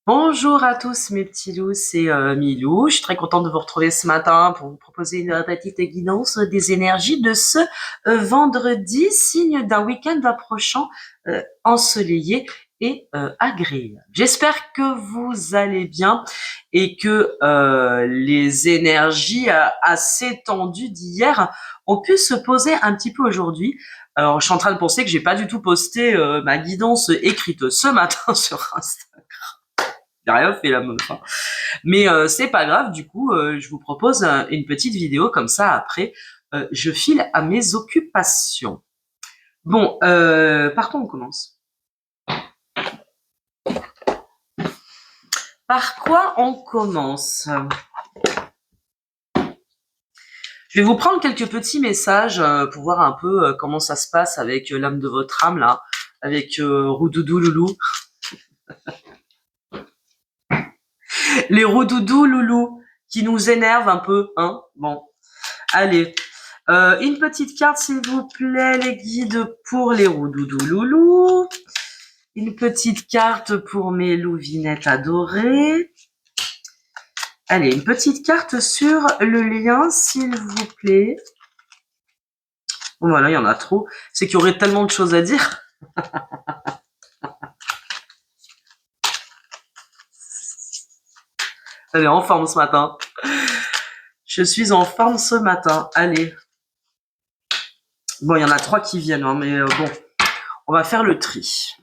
Bonjour à tous mes petits loups, c'est Milou. Je suis très contente de vous retrouver ce matin pour vous proposer une petite guidance des énergies de ce vendredi, signe d'un week-end approchant ensoleillé et agréable. J'espère que vous allez bien et que les énergies assez tendues d'hier ont pu se poser un petit peu aujourd'hui. Alors, je suis en train de penser que j'ai pas du tout posté ma guidance écrite ce matin sur Instagram. J'ai rien fait la meuf, hein. Mais c'est pas grave, du coup, je vous propose une petite vidéo comme ça après. Je file à mes occupations. Bon, par quoi on commence? Par quoi on commence? Je vais vous prendre quelques petits messages pour voir un peu comment ça se passe avec l'âme de votre âme, là, avec Roudoudou Loulou. Les Roudoudou Loulou qui nous énervent un peu, hein. Bon, allez. Une petite carte, s'il vous plaît, les guides pour les Roudoudou Loulou. Une petite carte pour mes louvinettes adorées. Allez, une petite carte sur le lien, s'il vous plaît. Bon, voilà, il y en a trop. C'est qu'il y aurait tellement de choses à dire. Elle est en forme ce matin. Je suis en forme ce matin. Allez. Bon, il y en a trois qui viennent, hein, mais bon, on va faire le tri.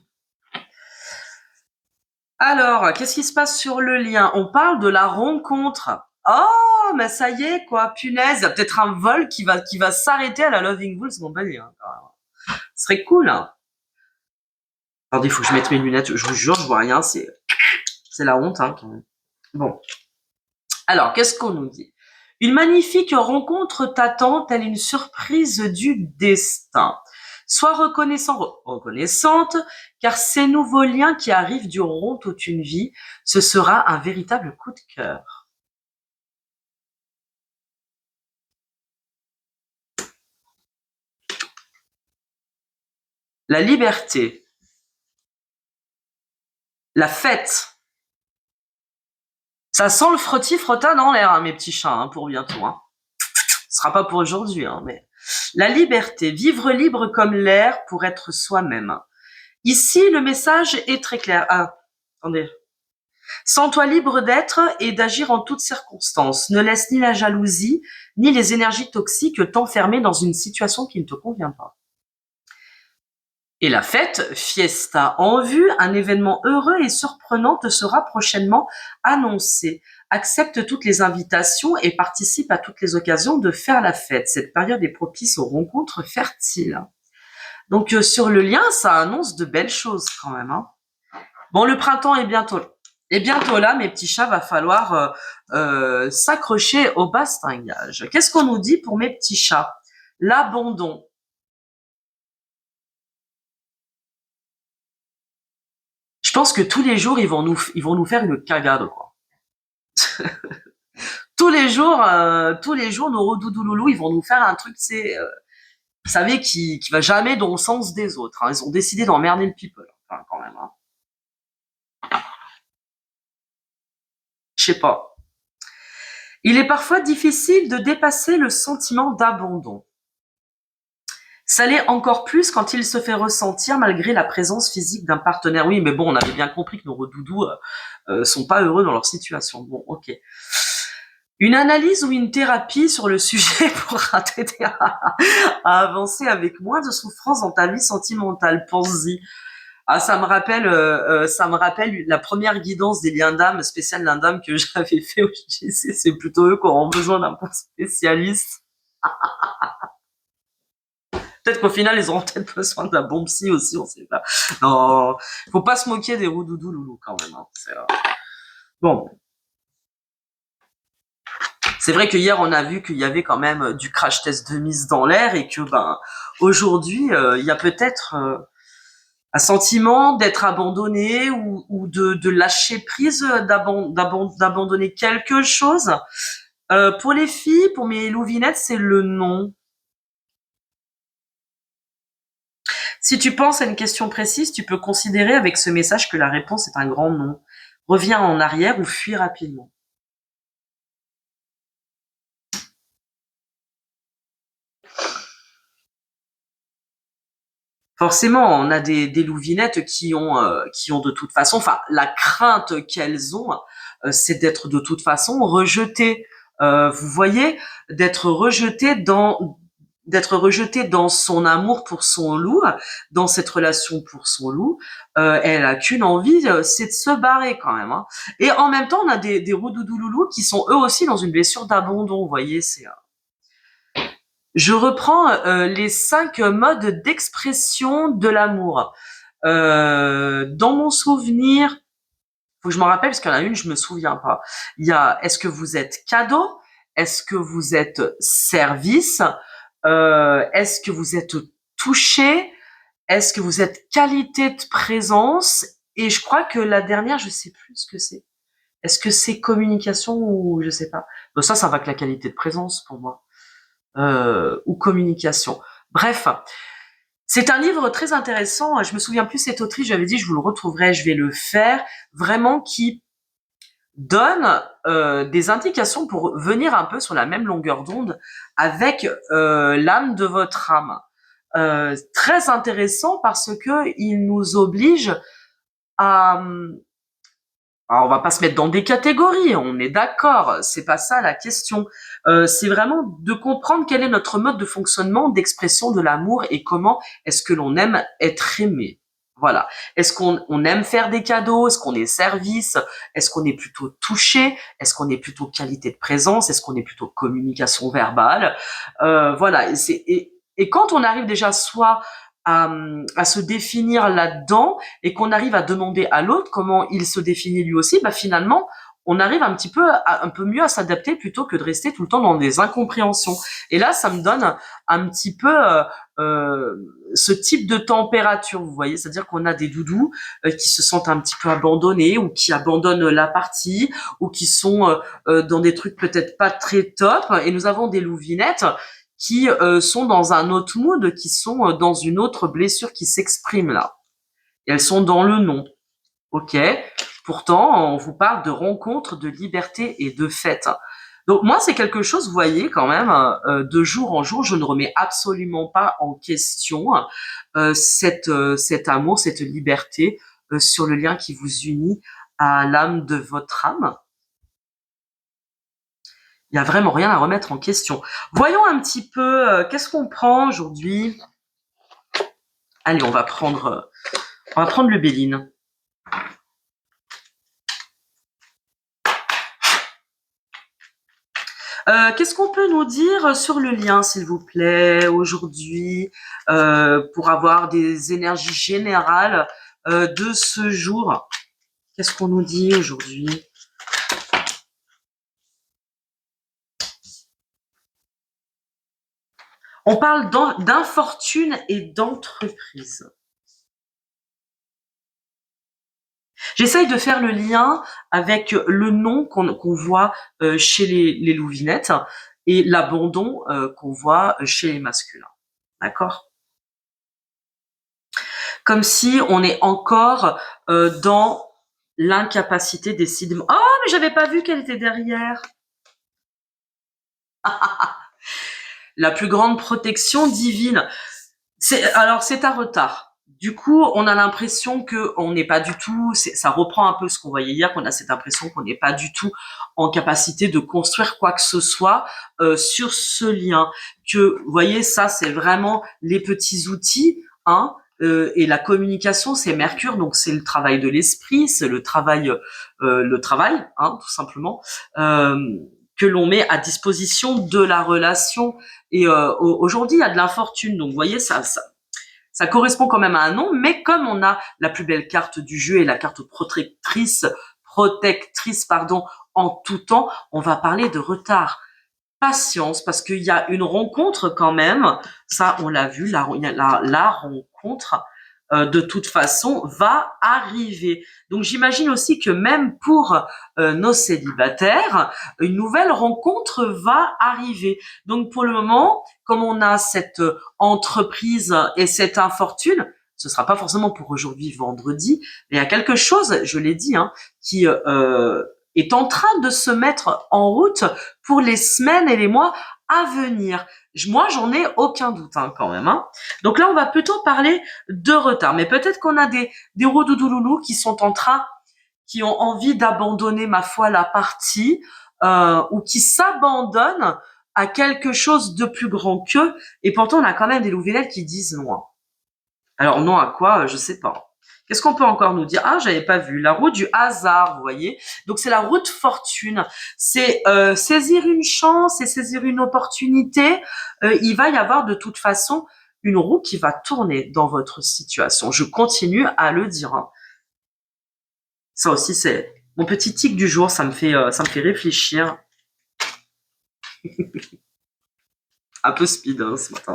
Alors, qu'est-ce qui se passe sur le lien? On parle de la rencontre. Oh, mais ça y est, quoi, punaise, il y a peut-être un vol qui va s'arrêter à la Loving Bulls compagnie. Hein. Ce serait cool, hein. Attendez, il faut que je mette mes lunettes. Je vous jure, je vois rien. C'est la honte, hein, quand même. Bon. Alors, qu'est-ce qu'on nous dit? Une magnifique rencontre t'attend, telle une surprise du destin. Sois reconnaissante, car ces nouveaux liens qui arrivent dureront toute une vie. Ce sera un véritable coup de cœur. La liberté. La fête. Ça sent le frotti-frotta dans l'air, hein, mes petits chats, hein, pour bientôt. Hein. Ce sera pas pour aujourd'hui, hein, mais la liberté, vivre libre comme l'air pour être soi-même. Ici, le message est très clair. Ah, attendez. Sens-toi libre d'être et d'agir en toutes circonstances. Ne laisse ni la jalousie, ni les énergies toxiques t'enfermer dans une situation qui ne te convient pas. Et la fête, fiesta en vue, un événement heureux et surprenant te sera prochainement annoncé. Accepte toutes les invitations et participe à toutes les occasions de faire la fête. Cette période est propice aux rencontres fertiles. Donc sur le lien, ça annonce de belles choses quand même. Hein. Bon, le printemps est bientôt là, mes petits chats, va falloir s'accrocher au bastingage. Qu'est-ce qu'on nous dit pour mes petits chats? L'abandon. Je pense que tous les jours, ils vont nous faire une cagade, quoi. Tous les jours, nos redoudouloulous, ils vont nous faire un truc, c'est, vous savez, qui va jamais dans le sens des autres. Hein. Ils ont décidé d'emmerder le people, enfin, quand même. Hein. Je sais pas. Il est parfois difficile de dépasser le sentiment d'abandon. Ça l'est encore plus quand il se fait ressentir malgré la présence physique d'un partenaire. Oui, mais bon, on avait bien compris que nos redoudous sont pas heureux dans leur situation. Bon, ok. Une analyse ou une thérapie sur le sujet pourra t'aider à avancer avec moins de souffrance dans ta vie sentimentale. Pense-y. Ah, ça me rappelle la première guidance des liens d'âme, spéciale liens d'âme que j'avais fait au JC. C'est plutôt eux qui auront besoin d'un spécialiste. Peut-être qu'au final, ils auront peut-être besoin d'un bon psy aussi, on sait pas. Non, faut pas se moquer des roudoudous loulous quand même. Hein. Bon. C'est vrai que hier, on a vu qu'il y avait quand même du crash test de mise dans l'air et que, ben, aujourd'hui, il y a peut-être un sentiment d'être abandonné ou de lâcher prise, d'abandonner quelque chose. Pour les filles, pour mes louvinettes, c'est le non. Si tu penses à une question précise, tu peux considérer avec ce message que la réponse est un grand non. Reviens en arrière ou fuis rapidement. Forcément, on a des louvinettes qui ont de toute façon, enfin, la crainte qu'elles ont, c'est d'être de toute façon rejetées. Vous voyez, d'être rejetée dans son amour pour son loup, dans cette relation pour son loup. Elle a qu'une envie, c'est de se barrer quand même, hein. Et en même temps, on a des roudoudou loulous qui sont eux aussi dans une blessure d'abandon. Vous voyez, c'est je reprends les 5 modes d'expression de l'amour. Dans mon souvenir, faut que je m'en rappelle parce qu'il y en a une, je me souviens pas. Il y a est-ce que vous êtes cadeau? Est-ce que vous êtes service? Est-ce que vous êtes touché? Est-ce que vous êtes qualité de présence? Et je crois que la dernière, je sais plus ce que c'est. Est-ce que c'est communication ou je sais pas. Bon, ça va que la qualité de présence pour moi. Ou communication. Bref, c'est un livre très intéressant. Je me souviens plus cette autrice, j'avais dit je vous le retrouverai, je vais le faire, vraiment qui donne des indications pour venir un peu sur la même longueur d'onde avec l'âme de votre âme. Très intéressant parce que il nous oblige à alors, on va pas se mettre dans des catégories, on est d'accord, c'est pas ça la question. C'est vraiment de comprendre quel est notre mode de fonctionnement, d'expression de l'amour et comment est-ce que l'on aime être aimé. Voilà. Est-ce qu'on aime faire des cadeaux? Est-ce qu'on est service? Est-ce qu'on est plutôt touché? Est-ce qu'on est plutôt qualité de présence? Est-ce qu'on est plutôt communication verbale? Voilà. Et quand on arrive déjà soit à se définir là-dedans et qu'on arrive à demander à l'autre comment il se définit lui aussi, bah finalement, on arrive un peu mieux à s'adapter plutôt que de rester tout le temps dans des incompréhensions. Et là, ça me donne un petit peu ce type de température, vous voyez, c'est-à-dire qu'on a des doudous qui se sentent un petit peu abandonnés ou qui abandonnent la partie ou qui sont dans des trucs peut-être pas très top. Et nous avons des louvinettes qui sont dans un autre mood, qui sont dans une autre blessure qui s'exprime là. Et elles sont dans le non. Ok. Pourtant, on vous parle de rencontres, de liberté et de fête. Donc moi, c'est quelque chose, vous voyez, quand même, de jour en jour, je ne remets absolument pas en question cet amour, cette liberté sur le lien qui vous unit à l'âme de votre âme. Il n'y a vraiment rien à remettre en question. Voyons un petit peu, qu'est-ce qu'on prend aujourd'hui? Allez, on va prendre le Béline. Qu'est-ce qu'on peut nous dire sur le lien, s'il vous plaît, aujourd'hui, pour avoir des énergies générales de ce jour? Qu'est-ce qu'on nous dit aujourd'hui? On parle d'infortune et d'entreprise. J'essaye de faire le lien avec le non qu'on voit chez les louvinettes et l'abandon qu'on voit chez les masculins. D'accord? Comme si on est encore dans l'incapacité d'essayer de... Oh, mais j'avais pas vu qu'elle était derrière. La plus grande protection divine. Alors, c'est un retard. Du coup, on a l'impression que on n'est pas du tout, ça reprend un peu ce qu'on voyait hier, qu'on a cette impression qu'on n'est pas du tout en capacité de construire quoi que ce soit sur ce lien. Que, vous voyez, ça, c'est vraiment les petits outils, hein. Et la communication, c'est Mercure, donc c'est le travail de l'esprit, c'est le travail, hein, tout simplement, que l'on met à disposition de la relation. Et aujourd'hui, il y a de l'infortune, donc vous voyez, ça correspond quand même à un nom, mais comme on a la plus belle carte du jeu et la carte protectrice, pardon, en tout temps, on va parler de retard. Patience, parce qu'il y a une rencontre quand même, ça on l'a vu, la rencontre de toute façon va arriver. Donc j'imagine aussi que même pour nos célibataires, une nouvelle rencontre va arriver. Donc pour le moment, comme on a cette entreprise et cette infortune, ce sera pas forcément pour aujourd'hui, vendredi, mais il y a quelque chose, je l'ai dit, hein, qui est en train de se mettre en route pour les semaines et les mois à venir. Moi, j'en ai aucun doute, hein, quand même. Hein. Donc là, on va plutôt parler de retard. Mais peut-être qu'on a des rodoudouloulous qui ont envie d'abandonner, ma foi, la partie, ou qui s'abandonnent à quelque chose de plus grand qu'eux. Et pourtant, on a quand même des loups-vénèles qui disent non. Alors non à quoi, je sais pas. Qu'est-ce qu'on peut encore nous dire? Ah, j'avais pas vu. La roue du hasard, vous voyez. Donc c'est la roue de fortune. C'est saisir une chance et saisir une opportunité. Il va y avoir de toute façon une roue qui va tourner dans votre situation. Je continue à le dire. Hein. Ça aussi, c'est mon petit tic du jour. Ça me fait réfléchir. Un peu speed hein, ce matin.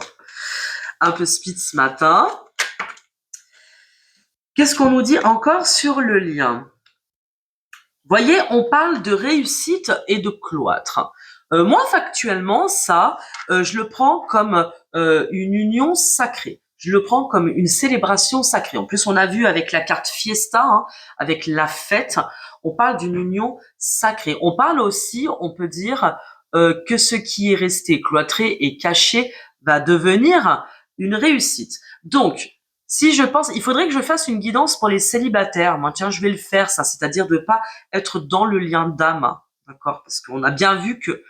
Un peu speed ce matin. Qu'est-ce qu'on nous dit encore sur le lien? Voyez, on parle de réussite et de cloître. Moi, factuellement, ça, je le prends comme une union sacrée. Je le prends comme une célébration sacrée. En plus, on a vu avec la carte Fiesta, hein, avec la fête, on parle d'une union sacrée. On parle aussi, on peut dire, que ce qui est resté cloîtré et caché va devenir une réussite. Donc, si je pense, il faudrait que je fasse une guidance pour les célibataires. Moi, tiens, je vais le faire, ça, c'est-à-dire de pas être dans le lien d'âme, d'accord? Parce qu'on a bien vu que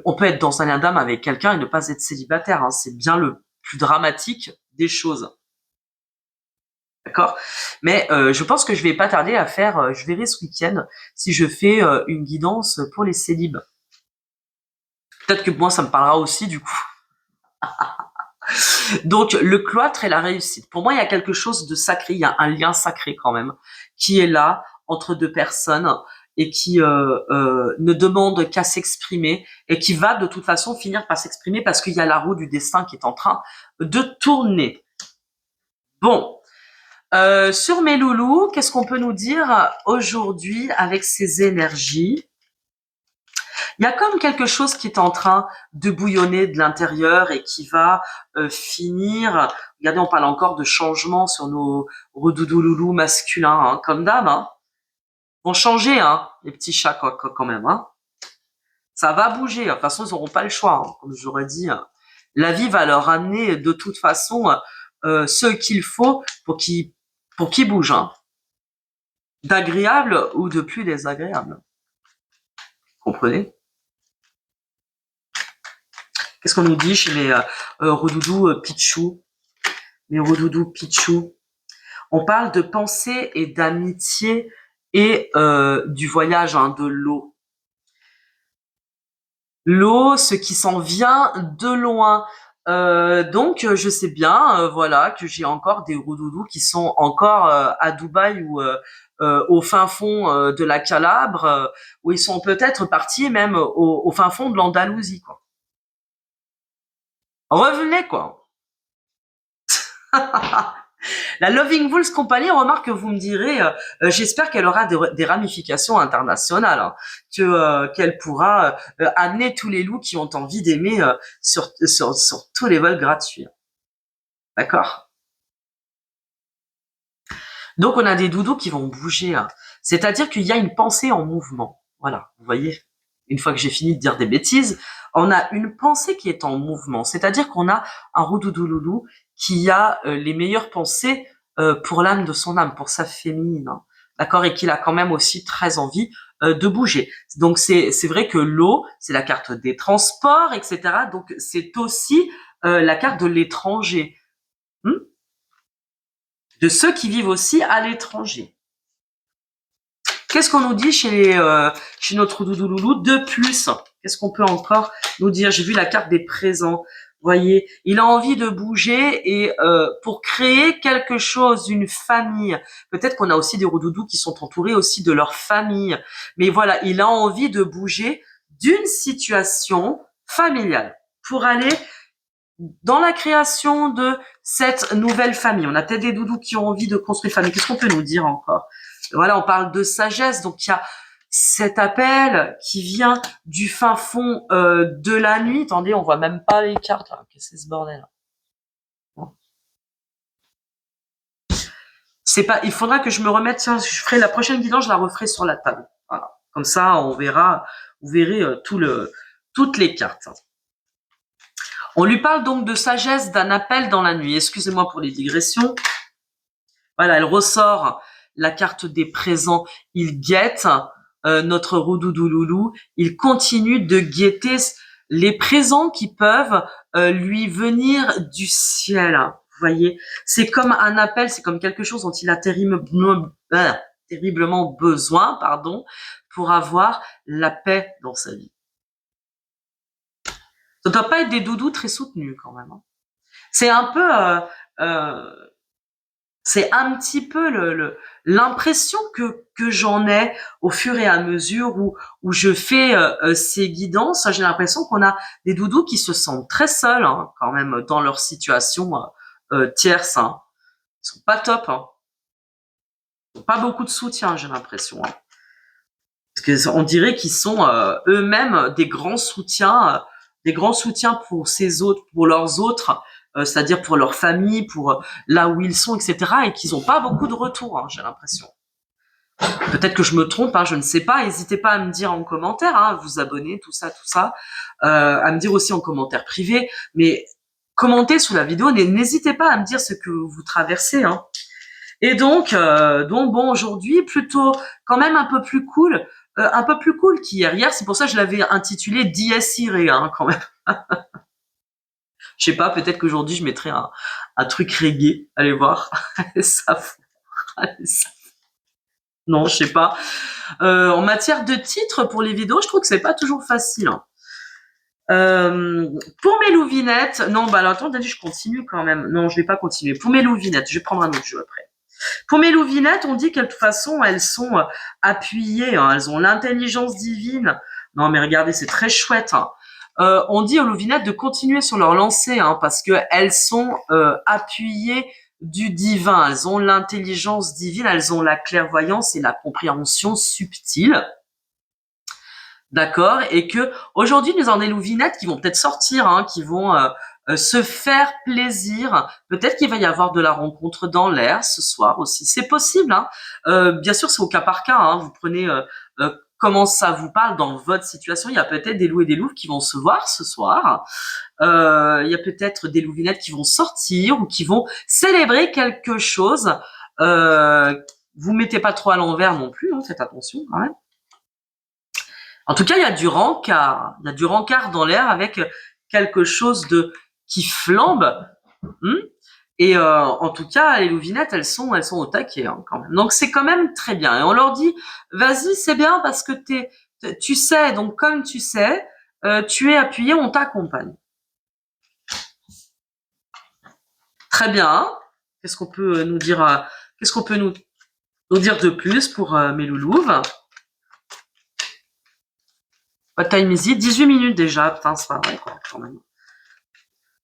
on peut être dans un lien d'âme avec quelqu'un et ne pas être célibataire. Hein. C'est bien le plus dramatique des choses, d'accord? Mais je pense que je vais pas tarder à faire. Je verrai ce week-end si je fais une guidance pour les célibes. Peut-être que moi, ça me parlera aussi du coup. Donc, le cloître et la réussite. Pour moi, il y a quelque chose de sacré, il y a un lien sacré quand même, qui est là entre deux personnes et qui ne demande qu'à s'exprimer et qui va de toute façon finir par s'exprimer parce qu'il y a la roue du destin qui est en train de tourner. Bon, sur mes loulous, qu'est-ce qu'on peut nous dire aujourd'hui avec ces énergies? Il y a comme quelque chose qui est en train de bouillonner de l'intérieur et qui va finir. Regardez, on parle encore de changement sur nos redoudouloulous masculins, hein, comme d'hab. Hein. Ils vont changer, hein, les petits chats quand même. Hein. Ça va bouger. De toute façon, ils n'auront pas le choix. Hein, comme j'aurais dit, hein. La vie va leur amener de toute façon ce qu'il faut pour qu'ils bougent. Hein. D'agréable ou de plus désagréable. Vous comprenez? Qu'est-ce qu'on nous dit chez les redoudous Pichou? Les redoudous Pichou. On parle de pensée et d'amitié et du voyage, hein, de l'eau. L'eau, ce qui s'en vient de loin. Donc, je sais bien, voilà, que j'ai encore des redoudous qui sont encore à Dubaï ou au fin fond de la Calabre, où ils sont peut-être partis même au fin fond de l'Andalousie, quoi. Revenez, quoi. La Loving Bulls Company, remarque que vous me direz, j'espère qu'elle aura des ramifications internationales, hein, qu'elle pourra amener tous les loups qui ont envie d'aimer sur tous les vols gratuits. D'accord? Donc on a des doudous qui vont bouger, hein. C'est-à-dire qu'il y a une pensée en mouvement. Voilà, vous voyez. Une fois que j'ai fini de dire des bêtises, on a une pensée qui est en mouvement. C'est-à-dire qu'on a un roudoudoulou qui a les meilleures pensées pour l'âme de son âme, pour sa féminine. Hein. D'accord? Et qu'il a quand même aussi très envie de bouger. Donc c'est vrai que l'eau, c'est la carte des transports, etc. Donc c'est aussi la carte de l'étranger. De ceux qui vivent aussi à l'étranger. Qu'est-ce qu'on nous dit chez notre doudouloulou de plus? Qu'est-ce qu'on peut encore nous dire? J'ai vu la carte des présents. Voyez, il a envie de bouger et pour créer quelque chose, une famille. Peut-être qu'on a aussi des roudoudous qui sont entourés aussi de leur famille. Mais voilà, il a envie de bouger d'une situation familiale pour aller dans la création de cette nouvelle famille. On a peut-être des doudous qui ont envie de construire une famille. Qu'est-ce qu'on peut nous dire encore? Voilà, on parle de sagesse. Donc, il y a cet appel qui vient du fin fond de la nuit. Attendez, on voit même pas les cartes. Qu'est-ce que c'est ce bordel? c'est pas, il faudra que je me remette, tiens, je ferai la prochaine guidance, je la referai sur la table. Voilà. Comme ça, on verra, vous verrez toutes les cartes. On lui parle donc de sagesse, d'un appel dans la nuit. Excusez-moi pour les digressions. Voilà, elle ressort la carte des présents. Il guette notre Roudoudouloulou. Il continue de guetter les présents qui peuvent lui venir du ciel. Vous voyez, c'est comme un appel, c'est comme quelque chose dont il a terriblement besoin, pardon, pour avoir la paix dans sa vie. Ça doit pas être des doudous très soutenus quand même. Hein. C'est un peu, c'est un petit peu l'impression que j'en ai au fur et à mesure où je fais ces guidances. J'ai l'impression qu'on a des doudous qui se sentent très seuls hein, quand même dans leur situation tierce. Hein. Ils sont pas top. Hein. Ils ont pas beaucoup de soutien, j'ai l'impression. Hein. Parce qu'on dirait qu'ils sont eux-mêmes des grands soutiens pour ces autres, pour leurs autres, c'est-à-dire pour leur famille, pour là où ils sont, etc. Et qu'ils n'ont pas beaucoup de retour, hein, j'ai l'impression. Peut-être que je me trompe, hein, je ne sais pas. N'hésitez pas à me dire en commentaire, hein, vous abonner, tout ça, à me dire aussi en commentaire privé. Mais commentez sous la vidéo, n'hésitez pas à me dire ce que vous traversez. Hein. Et donc bon, aujourd'hui, plutôt quand même un peu plus cool qu'hier. Hier, c'est pour ça que je l'avais intitulé Dies Irae, hein, quand même. Je sais pas, peut-être qu'aujourd'hui, je mettrai un truc reggae. Allez voir. Ça. Non, je sais pas. En matière de titres pour les vidéos, je trouve que c'est pas toujours facile. Hein. Pour mes louvinettes, non, bah alors attendez, je continue quand même. Non, je vais pas continuer. Pour mes louvinettes, je vais prendre un autre jeu après. Pour mes louvinettes, on dit que de toute façon, elles sont appuyées, hein, elles ont l'intelligence divine. Non, mais regardez, c'est très chouette. Hein. On dit aux louvinettes de continuer sur leur lancée, hein, parce que elles sont appuyées du divin. Elles ont l'intelligence divine, elles ont la clairvoyance et la compréhension subtile. D'accord, et que aujourd'hui nous avons des louvinettes qui vont peut-être sortir, hein, qui vont se faire plaisir. Peut-être qu'il va y avoir de la rencontre dans l'air ce soir aussi. C'est possible. Hein. Bien sûr, c'est au cas par cas. Hein. Vous prenez comment ça vous parle dans votre situation. Il y a peut-être des loups et des louves qui vont se voir ce soir. Il y a peut-être des louvinettes qui vont sortir ou qui vont célébrer quelque chose. Vous mettez pas trop à l'envers non plus. Hein, faites attention quand même. En tout cas, il y a du rencard. Il y a du rencard dans l'air avec quelque chose qui flambe. Et en tout cas, les louvinettes, elles sont au taquet hein, quand même. Donc c'est quand même très bien. Et on leur dit, vas-y, c'est bien parce que tu sais. Donc comme tu sais, tu es appuyé, on t'accompagne. Très bien. Qu'est-ce qu'on peut nous dire Qu'est-ce qu'on peut nous dire de plus pour mes loulouves? What time is it? 18 minutes déjà, putain, c'est pas vrai, quoi, quand même.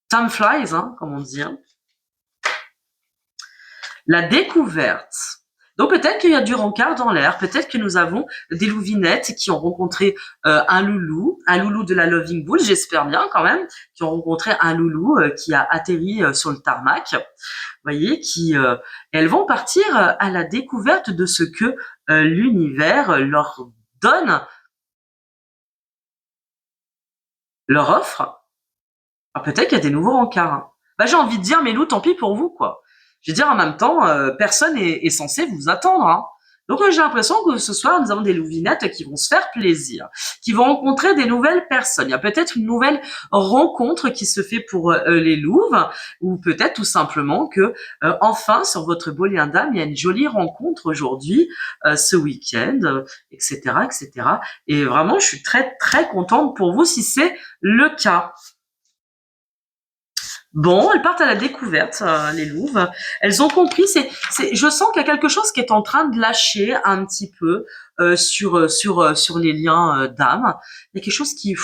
Time flies, hein, comme on dit. Hein. La découverte. Donc peut-être qu'il y a du rencard dans l'air, peut-être que nous avons des louvinettes qui ont rencontré un loulou de la Loving Bull, j'espère bien quand même, qui ont rencontré un loulou qui a atterri sur le tarmac. Vous voyez, elles vont partir à la découverte de ce que l'univers leur donne, leur offre. Ah, peut-être qu'il y a des nouveaux rencarts. Hein. Bah, j'ai envie de dire, mais loups, tant pis pour vous, quoi. Je veux dire, en même temps, personne est censé vous attendre. Hein. Donc, j'ai l'impression que ce soir, nous avons des louvinettes qui vont se faire plaisir, qui vont rencontrer des nouvelles personnes. Il y a peut-être une nouvelle rencontre qui se fait pour les louves, ou peut-être tout simplement que, enfin, sur votre beau lien d'âme, il y a une jolie rencontre aujourd'hui, ce week-end, etc., etc. Et vraiment, je suis très, très contente pour vous si c'est le cas. Bon, elles partent à la découverte, les louves. Elles ont compris. Je sens qu'il y a quelque chose qui est en train de lâcher un petit peu sur les liens d'âme. Il y a quelque chose qui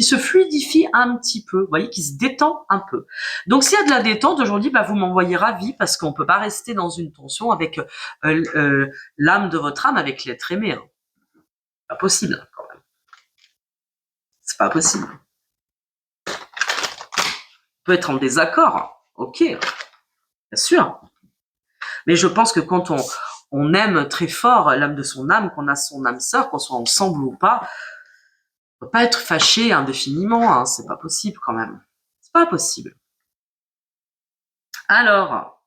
se fluidifie un petit peu, vous voyez, qui se détend un peu. Donc, s'il y a de la détente aujourd'hui, bah, vous m'envoyez ravi parce qu'on peut pas rester dans une tension avec l'âme de votre âme, avec l'être aimé. Hein. Pas possible, quand même. C'est pas possible. Peut être en désaccord, ok, bien sûr. Mais je pense que quand on aime très fort l'âme de son âme, qu'on a son âme sœur, qu'on soit ensemble ou pas, on peut pas être fâché indéfiniment, hein, c'est pas possible quand même. C'est pas possible. Alors,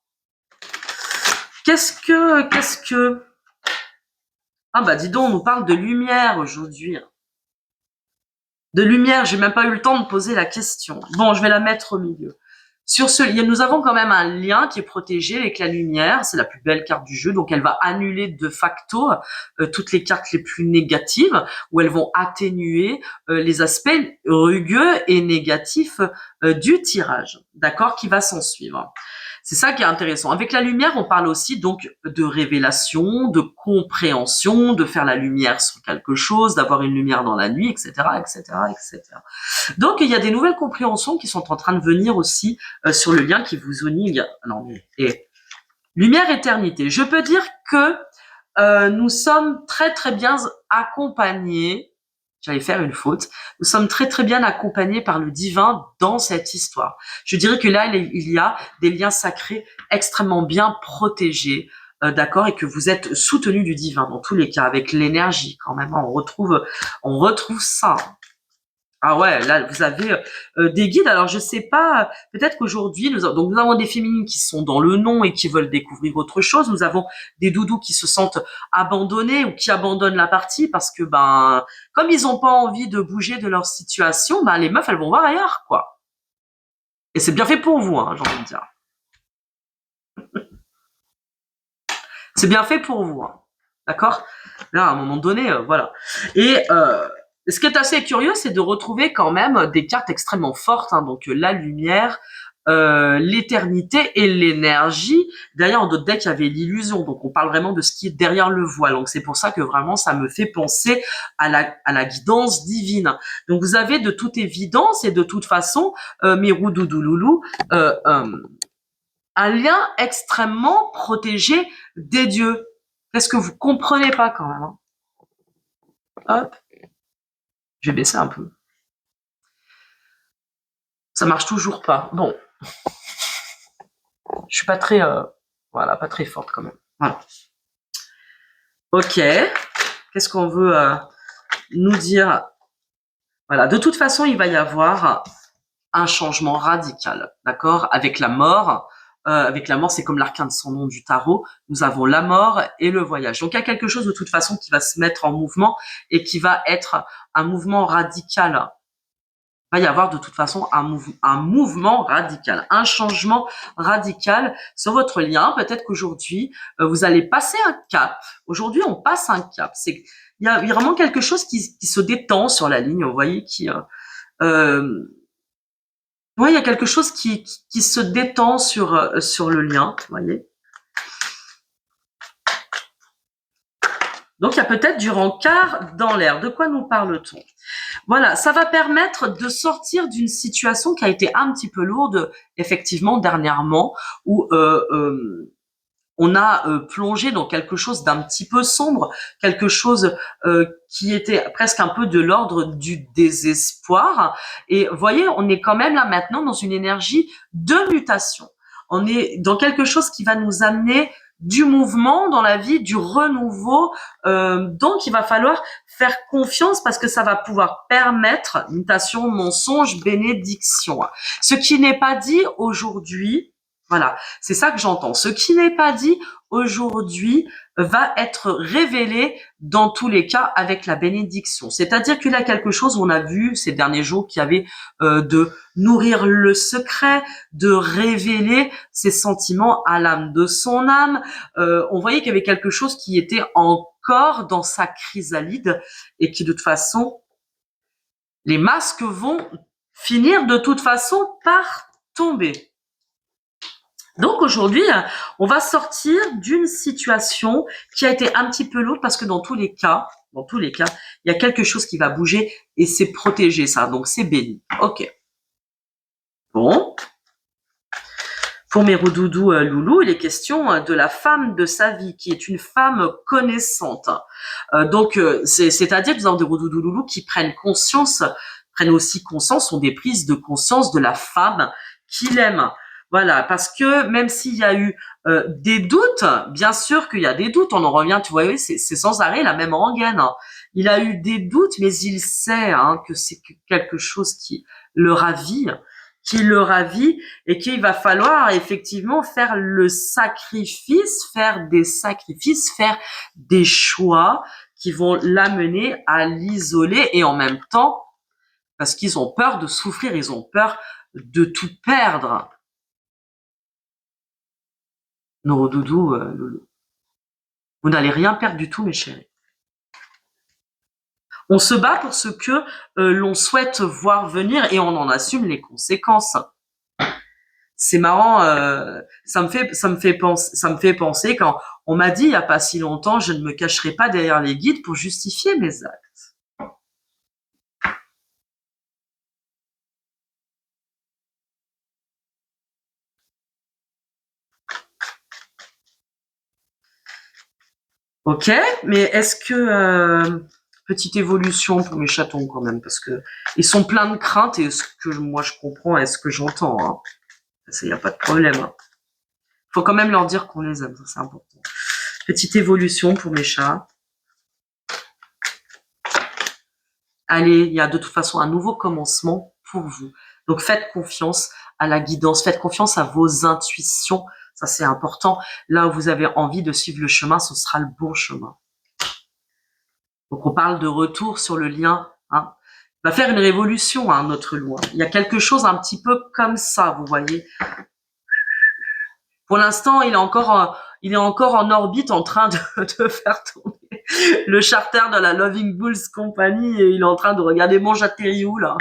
qu'est-ce que... Ah bah dis donc, on nous parle de lumière aujourd'hui. De lumière, j'ai même pas eu le temps de poser la question. Bon, je vais la mettre au milieu. Sur ce, nous avons quand même un lien qui est protégé avec la lumière. C'est la plus belle carte du jeu, donc elle va annuler de facto toutes les cartes les plus négatives, ou elles vont atténuer les aspects rugueux et négatifs du tirage, d'accord, qui va s'en suivre. C'est ça qui est intéressant. Avec la lumière, on parle aussi donc de révélation, de compréhension, de faire la lumière sur quelque chose, d'avoir une lumière dans la nuit, etc., etc., etc. Donc, il y a des nouvelles compréhensions qui sont en train de venir aussi sur le lien qui vous unit. Non, et lumière, éternité. Je peux dire que nous sommes très très bien accompagnés. J'allais faire une faute. Nous sommes très très bien accompagnés par le divin dans cette histoire. Je dirais que là, il y a des liens sacrés extrêmement bien protégés, d'accord, et que vous êtes soutenus du divin dans tous les cas, avec l'énergie quand même. On retrouve ça. Ah ouais, là vous avez des guides. Alors je sais pas, peut-être qu'aujourd'hui nous avons des féminines qui sont dans le non et qui veulent découvrir autre chose. Nous avons des doudous qui se sentent abandonnés ou qui abandonnent la partie parce que ben comme ils ont pas envie de bouger de leur situation, ben les meufs elles vont voir ailleurs quoi. Et c'est bien fait pour vous, hein, j'ai envie de dire. C'est bien fait pour vous, hein. D'accord? Là à un moment donné, voilà. Et ce qui est assez curieux, c'est de retrouver quand même des cartes extrêmement fortes, hein, donc la lumière, l'éternité et l'énergie. D'ailleurs, en d'autres decks, il y avait l'illusion, donc on parle vraiment de ce qui est derrière le voile. Donc c'est pour ça que vraiment, ça me fait penser à la guidance divine. Donc vous avez de toute évidence et de toute façon, Mirou Doudouloulou, un lien extrêmement protégé des dieux. Est-ce que vous comprenez pas quand même, hein? Hop. Je vais baisser un peu. Ça marche toujours pas. Bon. Je suis pas très, voilà, pas très forte quand même. Voilà. Ok. Qu'est-ce qu'on veut nous dire? Voilà. De toute façon, il va y avoir un changement radical, d'accord? Avec la mort. Avec la mort, c'est comme l'arcane de son nom du tarot. Nous avons la mort et le voyage. Donc, il y a quelque chose de toute façon qui va se mettre en mouvement et qui va être un mouvement radical. Il va y avoir de toute façon un mouvement radical, un changement radical sur votre lien. Peut-être qu'aujourd'hui, vous allez passer un cap. Aujourd'hui, on passe un cap. Il y a vraiment quelque chose qui se détend sur la ligne, vous voyez, ouais, il y a quelque chose qui se détend sur le lien, vous voyez. Donc, il y a peut-être du rencard dans l'air. De quoi nous parle-t-on? Voilà, ça va permettre de sortir d'une situation qui a été un petit peu lourde, effectivement, dernièrement, où on a plongé dans quelque chose d'un petit peu sombre, quelque chose qui était presque un peu de l'ordre du désespoir. Et vous voyez, on est quand même là maintenant dans une énergie de mutation. On est dans quelque chose qui va nous amener du mouvement dans la vie, du renouveau. Donc, il va falloir faire confiance parce que ça va pouvoir permettre mutation, mensonge, bénédiction. Ce qui n'est pas dit aujourd'hui, voilà, c'est ça que j'entends. Ce qui n'est pas dit aujourd'hui va être révélé dans tous les cas avec la bénédiction. C'est-à-dire qu'il y a quelque chose où on a vu ces derniers jours qu'il y avait de nourrir le secret, de révéler ses sentiments à l'âme de son âme. On voyait qu'il y avait quelque chose qui était encore dans sa chrysalide et qui de toute façon, les masques vont finir de toute façon par tomber. Donc aujourd'hui, on va sortir d'une situation qui a été un petit peu lourde parce que dans tous les cas, il y a quelque chose qui va bouger et c'est protégé ça, donc c'est béni. Ok. Bon. Pour mes doudous loulou, il est question de la femme de sa vie, qui est une femme connaissante. Donc, c'est-à-dire que nous avons des doudous loulou qui prennent aussi conscience, sont des prises de conscience de la femme qu'il aime. Voilà, parce que même s'il y a eu des doutes, bien sûr qu'il y a des doutes, on en revient, tu vois, oui, c'est sans arrêt la même rengaine, hein. Il a eu des doutes, mais il sait que c'est quelque chose qui le ravit, et qu'il va falloir effectivement faire le sacrifice, faire des sacrifices, faire des choix qui vont l'amener à l'isoler, et en même temps, parce qu'ils ont peur de souffrir, ils ont peur de tout perdre. Doudou, vous n'allez rien perdre du tout, mes chéris. On se bat pour ce que l'on souhaite voir venir, et on en assume les conséquences. C'est marrant, ça me fait penser quand on m'a dit il y a pas si longtemps, je ne me cacherai pas derrière les guides pour justifier mes actes. Ok, mais est-ce que petite évolution pour mes chatons quand même, parce que ils sont pleins de craintes, et ce que moi je comprends et ce que j'entends, hein, ça y a pas de problème. Hein. Faut quand même leur dire qu'on les aime, ça c'est important. Petite évolution pour mes chats. Allez, il y a de toute façon un nouveau commencement pour vous. Donc faites confiance à la guidance, faites confiance à vos intuitions. Ça, c'est important. Là où vous avez envie de suivre le chemin, ce sera le bon chemin. Donc on parle de retour sur le lien. Hein. Il va faire une révolution, hein, notre loi. Il y a quelque chose un petit peu comme ça, vous voyez. Pour l'instant, il est encore en orbite en train de faire tourner le charter de la Loving Bulls Company, et il est en train de regarder mon j'atterris où là.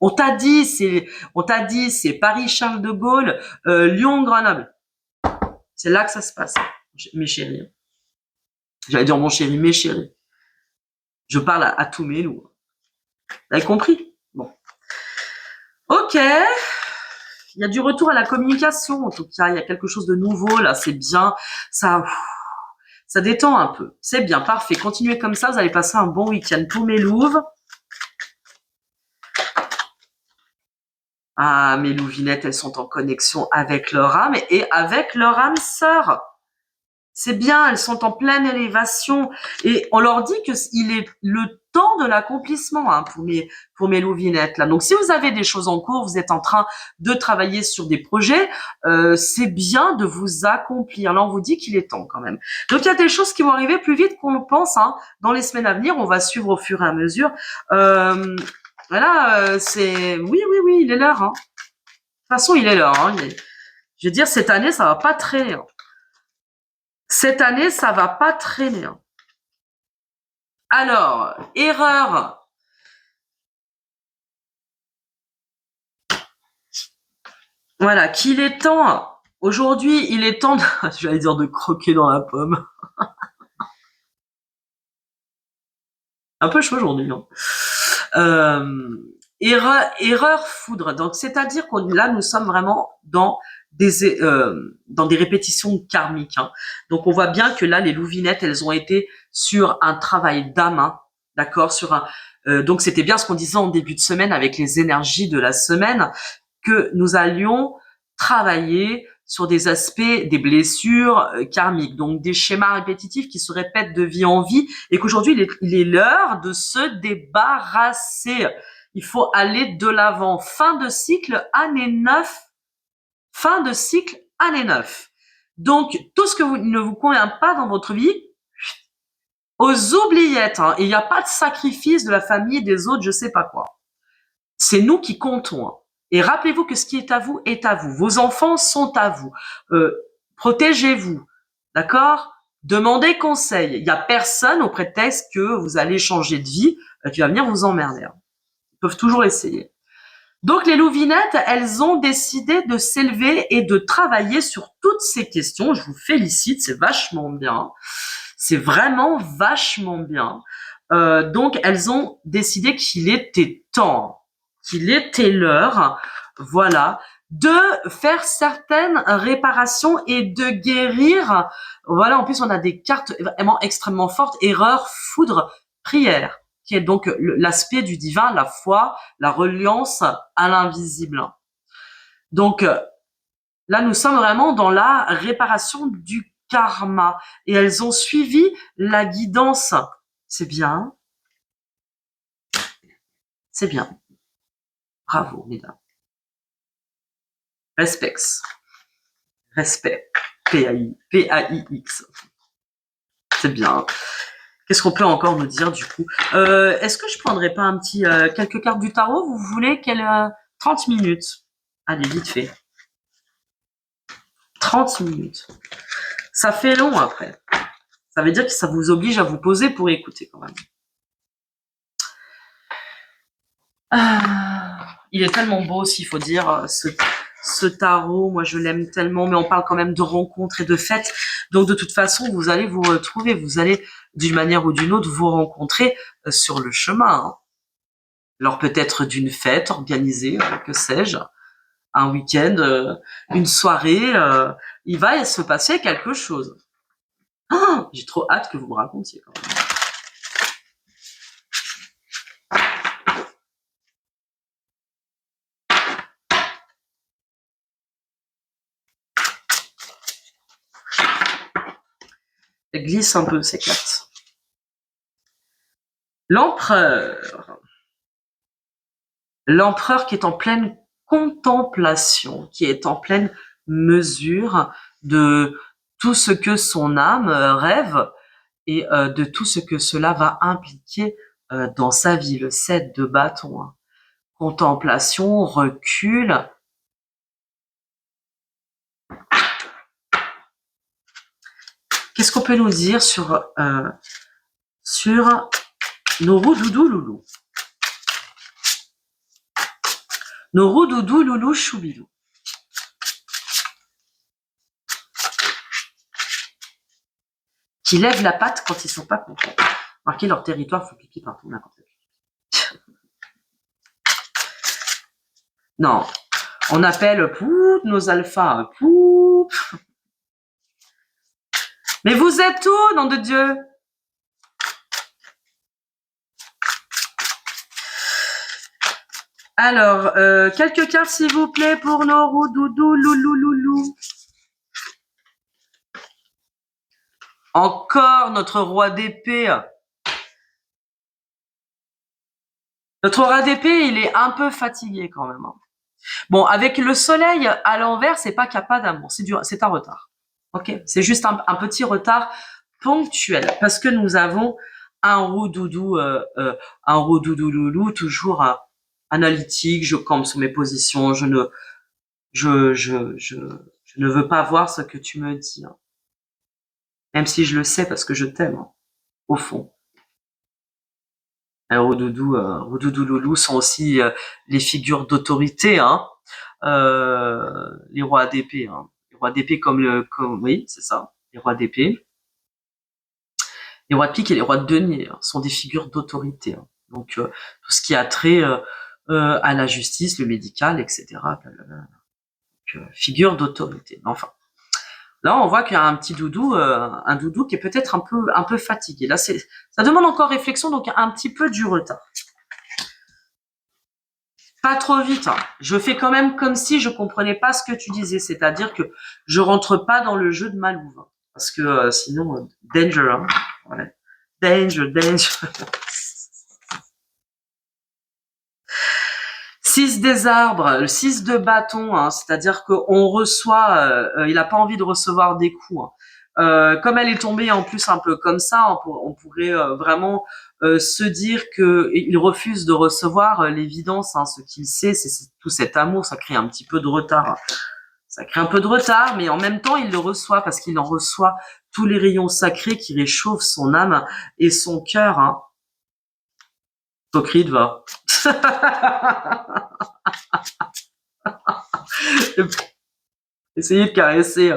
On t'a dit, c'est Paris-Charles de Gaulle, Lyon-Grenoble. C'est là que ça se passe, mes chéris. J'allais dire mon chéri, mes chéris. Je parle à tous mes loups. Vous avez compris? Bon. Ok. Il y a du retour à la communication, en tout cas. Il y a quelque chose de nouveau, là. C'est bien. Ça détend un peu. C'est bien, parfait. Continuez comme ça. Vous allez passer un bon week-end pour mes louves. Ah, mes louvinettes, elles sont en connexion avec leur âme et avec leur âme sœur. C'est bien, elles sont en pleine élévation, et on leur dit que il est le temps de l'accomplissement, hein, pour mes louvinettes là. Donc si vous avez des choses en cours, vous êtes en train de travailler sur des projets, c'est bien de vous accomplir. Là, on vous dit qu'il est temps quand même. Donc il y a des choses qui vont arriver plus vite qu'on le pense, hein, dans les semaines à venir. On va suivre au fur et à mesure. Voilà, c'est oui, il est l'heure. Hein. De toute façon, il est l'heure. Hein. Je veux dire, cette année, ça va pas traîner. Hein. Cette année, ça va pas traîner. Hein. Alors, erreur. Voilà, qu'il est temps. Aujourd'hui, il est temps de, j'allais dire de croquer dans la pomme. Un peu chaud aujourd'hui. Hein. Erreur foudre. Donc, c'est-à-dire que là, nous sommes vraiment dans des répétitions karmiques. Hein. Donc, on voit bien que là, les louvinettes, elles ont été sur un travail d'âme, hein, d'accord, donc, c'était bien ce qu'on disait en début de semaine avec les énergies de la semaine, que nous allions travailler sur des aspects, des blessures karmiques, donc des schémas répétitifs qui se répètent de vie en vie, et qu'aujourd'hui, il est l'heure de se débarrasser. Il faut aller de l'avant. Fin de cycle, année 9. Fin de cycle, année 9. Donc, tout ce que ne vous convient pas dans votre vie, aux oubliettes. Hein. Il n'y a pas de sacrifice de la famille, des autres, je sais pas quoi. C'est nous qui comptons. Hein. Et rappelez-vous que ce qui est à vous est à vous. Vos enfants sont à vous. Protégez-vous. D'accord? Demandez conseil. Il n'y a personne au prétexte que vous allez changer de vie qui va venir vous emmerder. Hein. Ils peuvent toujours essayer. Donc les louvinettes, elles ont décidé de s'élever et de travailler sur toutes ces questions. Je vous félicite, c'est vachement bien. C'est vraiment vachement bien. Donc elles ont décidé qu'il était temps, qu'il était l'heure, voilà, de faire certaines réparations et de guérir. Voilà, en plus on a des cartes vraiment extrêmement fortes. Erreur, foudre, prière, qui est donc l'aspect du divin, la foi, la reliance à l'invisible. Donc, là, nous sommes vraiment dans la réparation du karma. Et elles ont suivi la guidance. C'est bien. C'est bien. Bravo, mesdames. Respect. Respect. P-A-I-X. C'est bien. Qu'est-ce qu'on peut encore nous dire du coup? Est-ce que je prendrais pas un petit quelques cartes du tarot? Vous voulez 30 minutes? Allez, vite fait. 30 minutes. Ça fait long après. Ça veut dire que ça vous oblige à vous poser pour écouter quand même. Il est tellement beau aussi, il faut dire, ce tarot. Moi, je l'aime tellement, mais on parle quand même de rencontres et de fêtes. Donc, de toute façon, vous allez vous retrouver. Vous allez, d'une manière ou d'une autre, vous rencontrer sur le chemin. Hein. Alors, peut-être d'une fête organisée, que sais-je, un week-end, une soirée. Il va se passer quelque chose. Ah, j'ai trop hâte que vous me racontiez quand même. Elle glisse un peu ces cartes. L'empereur. L'empereur qui est en pleine contemplation, qui est en pleine mesure de tout ce que son âme rêve et de tout ce que cela va impliquer dans sa vie. Le 7 de bâton. Hein. Contemplation, recul. Qu'est-ce qu'on peut nous dire sur nos roudoudous loulous? Nos roudoudous loulous choubilou. Qui lèvent la patte quand ils sont pas contents. Marquez leur territoire, faut pipi partout, n'importe quoi. Non, on appelle poup nos alphas poup. Mais vous êtes où, nom de Dieu? Alors, quelques cartes s'il vous plaît pour nos roudoudous loulou loulou. Encore notre roi d'épée. Notre roi d'épée, il est un peu fatigué quand même. Hein. Bon, avec le soleil à l'envers, c'est pas qu'il n'y a pas d'amour, c'est un retard. Ok, c'est juste un petit retard ponctuel parce que nous avons un roudoudou loulou toujours analytique. Je campe sur mes positions. Je ne veux pas voir ce que tu me dis, hein. Même si je le sais parce que je t'aime hein, au fond. Roudoudou loulou sont aussi les figures d'autorité, hein. Les rois d'épée, hein. Les rois d'épée comme oui, c'est ça, les rois d'épée. Les rois de pique et les rois de denier hein, sont des figures d'autorité. Hein. Donc tout ce qui a trait à la justice, le médical, etc. Donc, figure d'autorité. Enfin, là on voit qu'il y a un petit doudou, un doudou qui est peut-être un peu fatigué. Là, ça demande encore réflexion, donc un petit peu du retard. Pas trop vite. Hein. Je fais quand même comme si je comprenais pas ce que tu disais, c'est-à-dire que je rentre pas dans le jeu de ma louve, hein, parce que sinon danger. Hein. Ouais. Danger. 6 des arbres, le 6 de bâton, hein, c'est-à-dire qu'on reçoit, il a pas envie de recevoir des coups. Hein. Comme elle est tombée en plus un peu comme ça, on pourrait vraiment se dire que il refuse de recevoir l'évidence. Hein, ce qu'il sait, c'est tout cet amour, ça crée un petit peu de retard. Ça crée un peu de retard, mais en même temps, il le reçoit parce qu'il en reçoit tous les rayons sacrés qui réchauffent son âme et son cœur. Hein. Hypocrite, va. Essayez de caresser.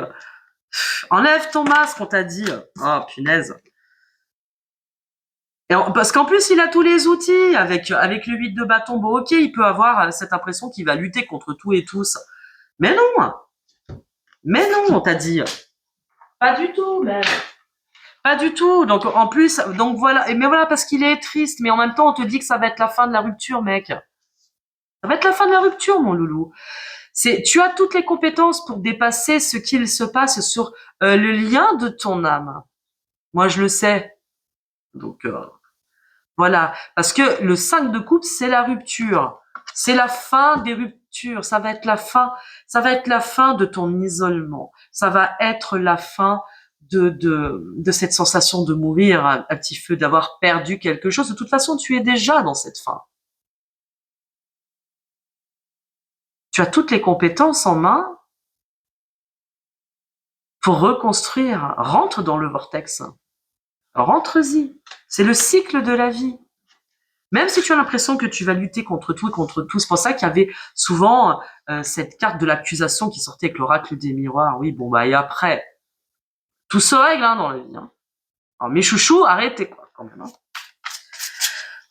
Enlève ton masque, on t'a dit. Oh, punaise. Parce qu'en plus, il a tous les outils. Avec le 8 de bâton, bon, ok, il peut avoir cette impression qu'il va lutter contre tout et tous. Mais non. Mais non, on t'a dit. Pas du tout, même. Pas du tout. Donc, en plus, donc voilà. Mais voilà, parce qu'il est triste. Mais en même temps, on te dit que ça va être la fin de la rupture, mec. Ça va être la fin de la rupture, mon loulou. Tu as toutes les compétences pour dépasser ce qu'il se passe sur le lien de ton âme. Moi, je le sais. Donc, voilà. Parce que le 5 de coupe, c'est la rupture. C'est la fin des ruptures. Ça va être la fin. Ça va être la fin de ton isolement. Ça va être la fin de cette sensation de mourir à petit feu, d'avoir perdu quelque chose. De toute façon, tu es déjà dans cette fin. Tu as toutes les compétences en main pour reconstruire. Rentre dans le vortex. Rentre-y. C'est le cycle de la vie. Même si tu as l'impression que tu vas lutter contre tout et contre tout, c'est pour ça qu'il y avait souvent cette carte de l'accusation qui sortait avec l'oracle des miroirs. Oui, bon, bah, et après, tout se règle hein, dans la vie. Hein. Alors, mes chouchous, arrêtez quoi, quand même. Hein.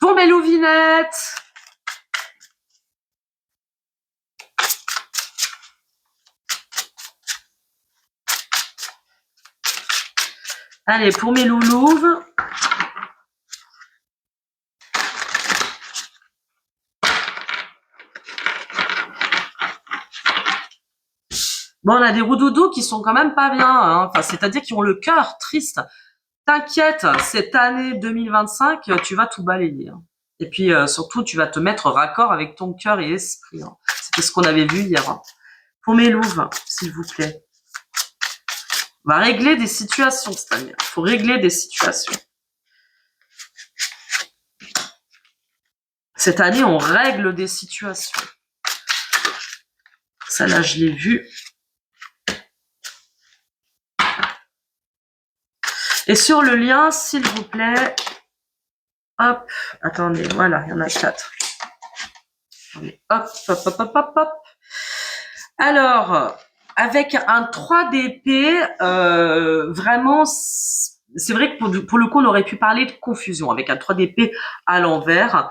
Pour mes louvinettes, allez, pour mes loulouves, bon, on a des roudoudous qui sont quand même pas bien, hein. Enfin, c'est-à-dire qui ont le cœur triste. T'inquiète, cette année 2025, tu vas tout balayer. Hein. Et puis surtout, tu vas te mettre raccord avec ton cœur et esprit. Hein. C'était ce qu'on avait vu hier. Hein. Pour mes louves, s'il vous plaît. On va régler des situations cette année. Il faut régler des situations. Cette année, on règle des situations. Ça là, je l'ai vu. Et sur le lien, s'il vous plaît, hop, attendez, voilà, il y en a 4. Hop, hop, hop, hop, hop, hop. Alors, avec un 3 d'épée, vraiment, c'est vrai que pour le coup, on aurait pu parler de confusion. Avec un 3 d'épée à l'envers,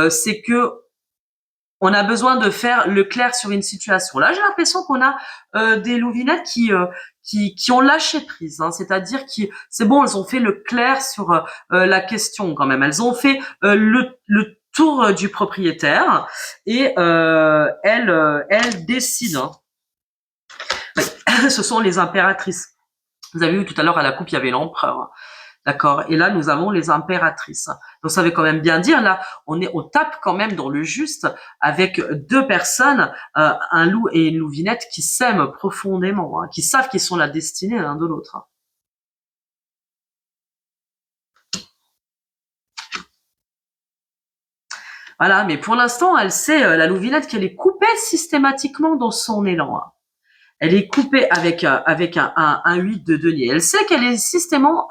c'est que on a besoin de faire le clair sur une situation. Là, j'ai l'impression qu'on a des louvinettes qui ont lâché prise, hein, c'est-à-dire qui, c'est bon, elles ont fait le clair sur la question quand même. Elles ont fait le tour du propriétaire et elles décident. Hein. Ce sont les impératrices. Vous avez vu tout à l'heure à la coupe, il y avait l'empereur. D'accord. Et là, nous avons les impératrices. Donc, ça veut quand même bien dire, là, on tape quand même dans le juste avec deux personnes, un loup et une louvinette qui s'aiment profondément, hein, qui savent qu'ils sont la destinée l'un de l'autre. Hein. Voilà. Mais pour l'instant, elle sait, la louvinette, qu'elle est coupée systématiquement dans son élan. Hein. Elle est coupée avec un 8 de denier. Elle sait qu'elle est systématiquement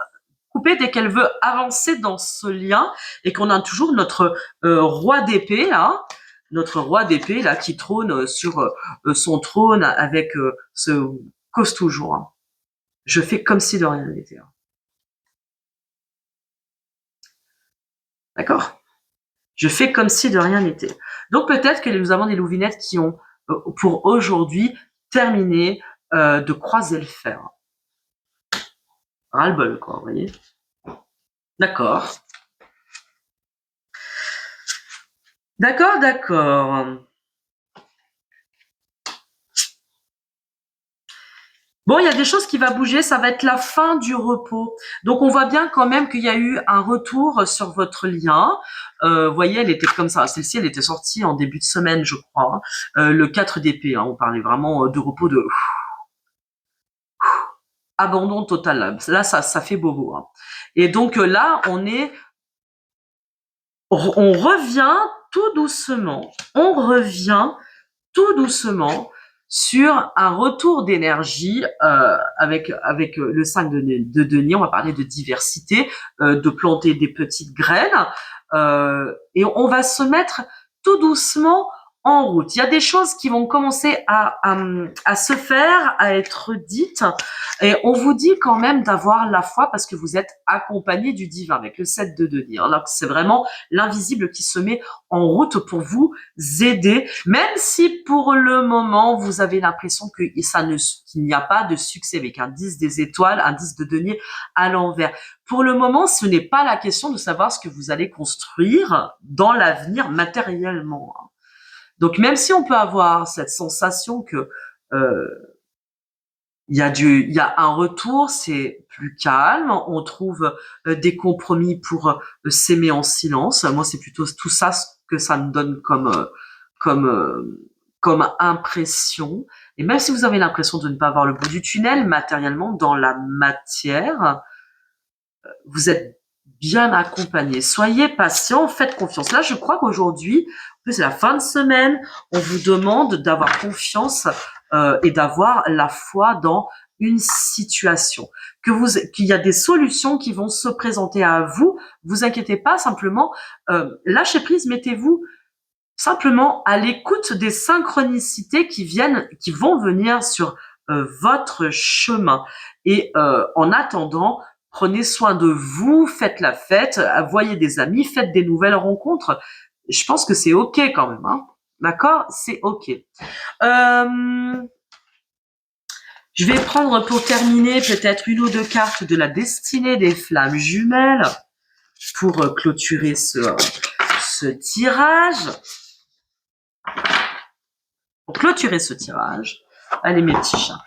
coupée dès qu'elle veut avancer dans ce lien et qu'on a toujours notre roi d'épée là, qui trône sur son trône avec ce cause toujours. Hein. Je fais comme si de rien n'était. Hein. D'accord ? Je fais comme si de rien n'était. Donc peut-être que nous avons des louvinettes qui ont pour aujourd'hui terminé de croiser le fer. Ras-le-bol quoi, vous voyez ? D'accord. D'accord, d'accord. Bon, il y a des choses qui vont bouger, ça va être la fin du repos. Donc, on voit bien quand même qu'il y a eu un retour sur votre lien. Vous voyez, elle était comme ça. Celle-ci, elle était sortie en début de semaine, je crois. Hein. Le 4 d'épée, hein, on parlait vraiment de repos, de abandon total. Là, ça fait bobo. Hein. Et donc là, on revient tout doucement. On revient tout doucement sur un retour d'énergie avec le 5 de denier. On va parler de diversité, de planter des petites graines et on va se mettre tout doucement en route. Il y a des choses qui vont commencer à se faire, à être dites, et on vous dit quand même d'avoir la foi parce que vous êtes accompagné du divin avec le 7 de denier. Alors c'est vraiment l'invisible qui se met en route pour vous aider, même si pour le moment vous avez l'impression qu'il n'y a pas de succès avec un 10 des étoiles, un 10 de denier à l'envers. Pour le moment, ce n'est pas la question de savoir ce que vous allez construire dans l'avenir matériellement. Donc même si on peut avoir cette sensation que il y a un retour, c'est plus calme, on trouve des compromis pour s'aimer en silence. Moi, c'est plutôt tout ça ce que ça me donne comme comme impression. Et même si vous avez l'impression de ne pas voir le bout du tunnel, matériellement, dans la matière, vous êtes bien accompagné. Soyez patient, faites confiance. Là, je crois qu'aujourd'hui, en plus c'est la fin de semaine, on vous demande d'avoir confiance et d'avoir la foi dans une situation. Qu'il y a des solutions qui vont se présenter à vous. Vous inquiétez pas, simplement lâchez prise, mettez-vous simplement à l'écoute des synchronicités qui vont venir sur votre chemin. Et en attendant, prenez soin de vous, faites la fête, voyez des amis, faites des nouvelles rencontres. Je pense que c'est ok quand même, hein. D'accord? C'est ok. Je vais prendre pour terminer peut-être une ou deux cartes de la destinée des flammes jumelles pour clôturer ce tirage. Pour clôturer ce tirage, allez mes petits chats.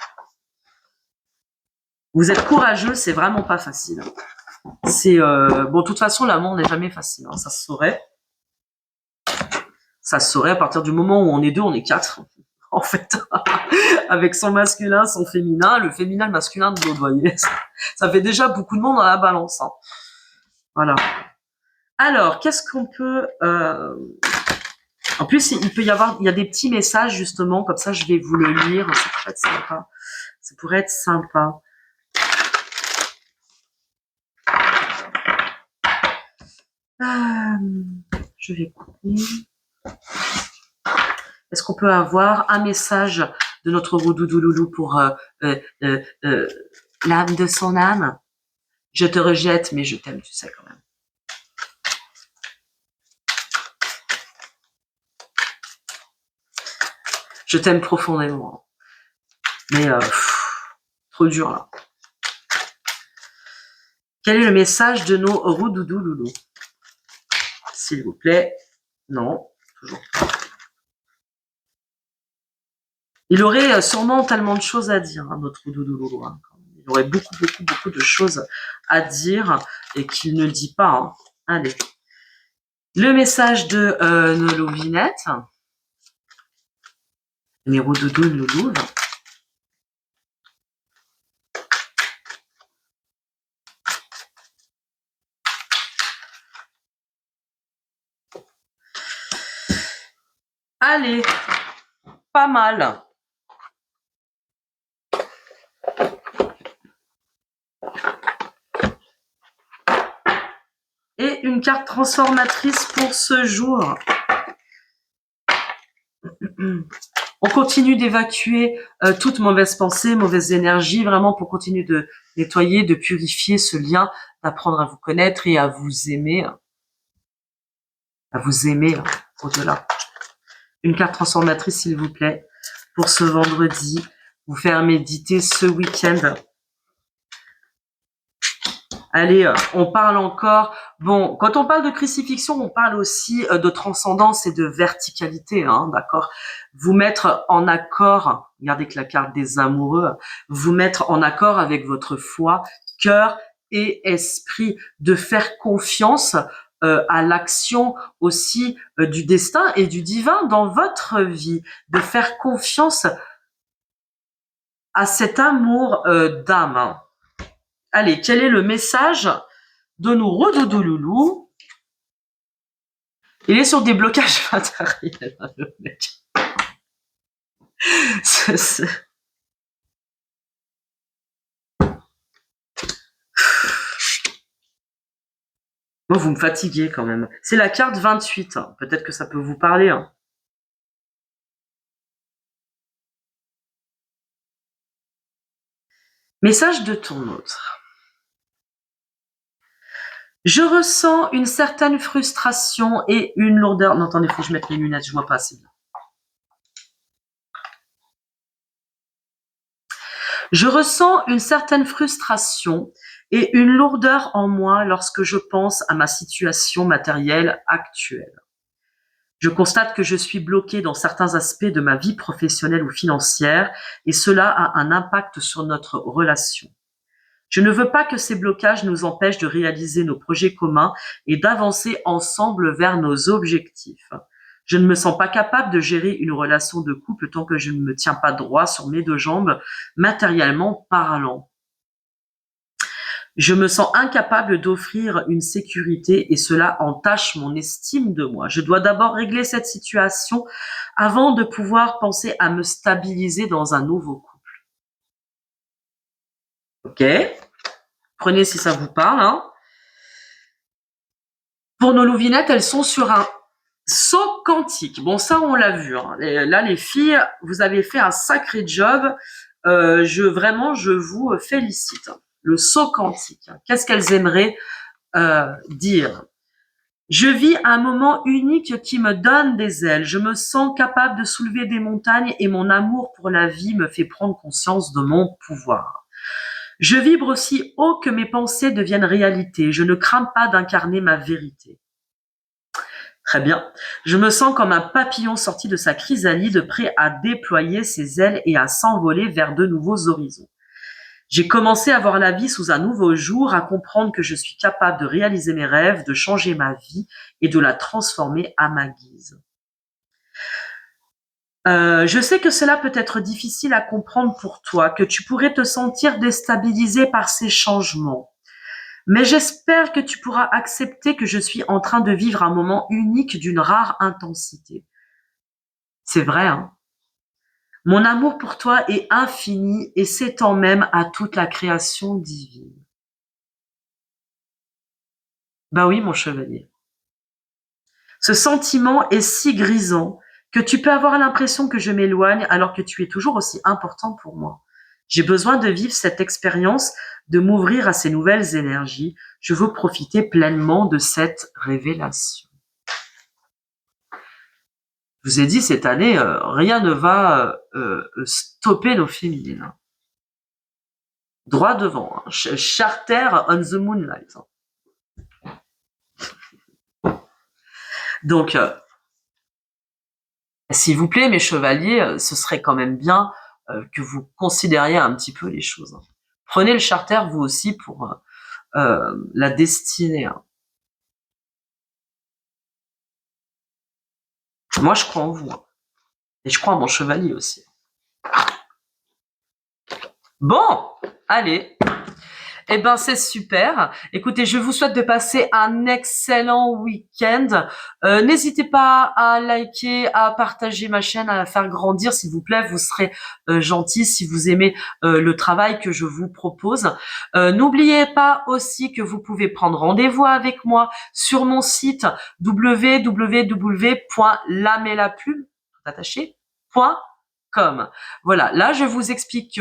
Vous êtes courageux, c'est vraiment pas facile. C'est bon, de toute façon, l'amour n'est jamais facile, hein, ça se saurait. Ça se saurait à partir du moment où on est deux, on est quatre. En fait, avec son masculin, son féminin, le féminin, le masculin de l'autre, vous voyez. Ça fait déjà beaucoup de monde dans la balance. Hein. Voilà. Alors, qu'est-ce qu'on peut... En plus, il y a des petits messages, justement, comme ça, je vais vous le lire. Ça pourrait être sympa. Ça pourrait être sympa. Je vais couper. Est-ce qu'on peut avoir un message de notre Roudoudou Loulou pour l'âme de son âme? Je te rejette, mais je t'aime, tu sais quand même. Je t'aime profondément. Mais trop dur là. Quel est le message de nos Roudoudou Loulou? S'il vous plaît. Non, toujours pas. Il aurait sûrement tellement de choses à dire, hein, notre Roudoudou Loulou. Hein. Il aurait beaucoup de choses à dire et qu'il ne dit pas. Hein. Allez. Le message de nos louvinettes. Mes Roudoudou Loulou. Allez, pas mal. Et une carte transformatrice pour ce jour. On continue d'évacuer toute mauvaise pensée, mauvaise énergie, vraiment pour continuer de nettoyer, de purifier ce lien, d'apprendre à vous connaître et à vous aimer. À vous aimer au-delà. Une carte transformatrice, s'il vous plaît, pour ce vendredi. Vous faire méditer ce week-end. Allez, on parle encore... Bon, quand on parle de crucifixion, on parle aussi de transcendance et de verticalité, hein, d'accord? Vous mettre en accord, regardez que la carte des amoureux, vous mettre en accord avec votre foi, cœur et esprit, de faire confiance à l'action aussi du destin et du divin dans votre vie, de faire confiance à cet amour d'âme. Allez, quel est le message de nos Roudoudou Loulou? Il est sur des blocages matériels, le mec. Bon, vous me fatiguez quand même. C'est la carte 28. Hein. Peut-être que ça peut vous parler. Hein. Message de ton autre. Je ressens une certaine frustration et une lourdeur. Non, attendez, il faut que je mette mes lunettes, je vois pas assez bien. Je ressens une certaine frustration et une lourdeur en moi lorsque je pense à ma situation matérielle actuelle. Je constate que je suis bloquée dans certains aspects de ma vie professionnelle ou financière et cela a un impact sur notre relation. Je ne veux pas que ces blocages nous empêchent de réaliser nos projets communs et d'avancer ensemble vers nos objectifs. Je ne me sens pas capable de gérer une relation de couple tant que je ne me tiens pas droit sur mes deux jambes, matériellement parlant. Je me sens incapable d'offrir une sécurité et cela entache mon estime de moi. Je dois d'abord régler cette situation avant de pouvoir penser à me stabiliser dans un nouveau couple. Ok? Prenez si ça vous parle. Hein. Pour nos louvinettes, elles sont sur un saut quantique. Bon, ça, on l'a vu. Hein. Là, les filles, vous avez fait un sacré job. Vraiment, je vous félicite. Le saut quantique. Qu'est-ce qu'elles aimeraient dire? Je vis un moment unique qui me donne des ailes. Je me sens capable de soulever des montagnes et mon amour pour la vie me fait prendre conscience de mon pouvoir. Je vibre aussi haut que mes pensées deviennent réalité. Je ne crains pas d'incarner ma vérité. Très bien. Je me sens comme un papillon sorti de sa chrysalide, prêt à déployer ses ailes et à s'envoler vers de nouveaux horizons. J'ai commencé à voir la vie sous un nouveau jour, à comprendre que je suis capable de réaliser mes rêves, de changer ma vie et de la transformer à ma guise. Je sais que cela peut être difficile à comprendre pour toi, que tu pourrais te sentir déstabilisé par ces changements. Mais j'espère que tu pourras accepter que je suis en train de vivre un moment unique d'une rare intensité. C'est vrai, hein? Mon amour pour toi est infini et s'étend même à toute la création divine. Ben oui, mon chevalier. Ce sentiment est si grisant que tu peux avoir l'impression que je m'éloigne alors que tu es toujours aussi important pour moi. J'ai besoin de vivre cette expérience, de m'ouvrir à ces nouvelles énergies. Je veux profiter pleinement de cette révélation. Je vous ai dit, cette année, rien ne va stopper nos féminines. Droit devant. Hein. Charter on the moonlight. Donc, s'il vous plaît, mes chevaliers, ce serait quand même bien que vous considériez un petit peu les choses. Prenez le charter, vous aussi, pour la destinée. Hein. Moi, je crois en vous. Hein. Et je crois en mon chevalier aussi. Bon, allez. Eh ben, c'est super. Écoutez, je vous souhaite de passer un excellent week-end. N'hésitez pas à liker, à partager ma chaîne, à la faire grandir, s'il vous plaît. Vous serez gentil si vous aimez le travail que je vous propose. N'oubliez pas aussi que vous pouvez prendre rendez-vous avec moi sur mon site www.lamelapub.com. Voilà, là je vous explique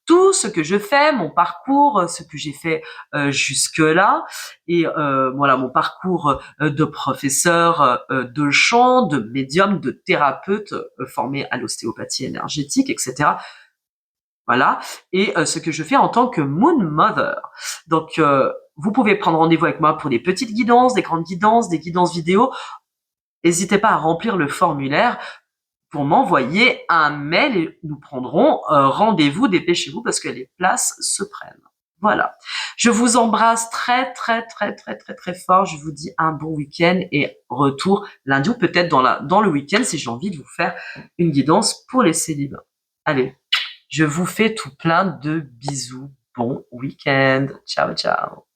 tout ce que je fais, mon parcours, ce que j'ai fait jusque-là, et voilà mon parcours de professeur de chant, de médium, de thérapeute formé à l'ostéopathie énergétique, etc. Voilà, et ce que je fais en tant que Moon Mother. Donc, vous pouvez prendre rendez-vous avec moi pour des petites guidances, des grandes guidances, des guidances vidéo. N'hésitez pas à remplir le formulaire pour m'envoyer un mail et nous prendrons rendez-vous, dépêchez-vous parce que les places se prennent. Voilà. Je vous embrasse très fort. Je vous dis un bon week-end et retour lundi ou peut-être dans le week-end si j'ai envie de vous faire une guidance pour les célibats. Allez, je vous fais tout plein de bisous. Bon week-end. Ciao, ciao.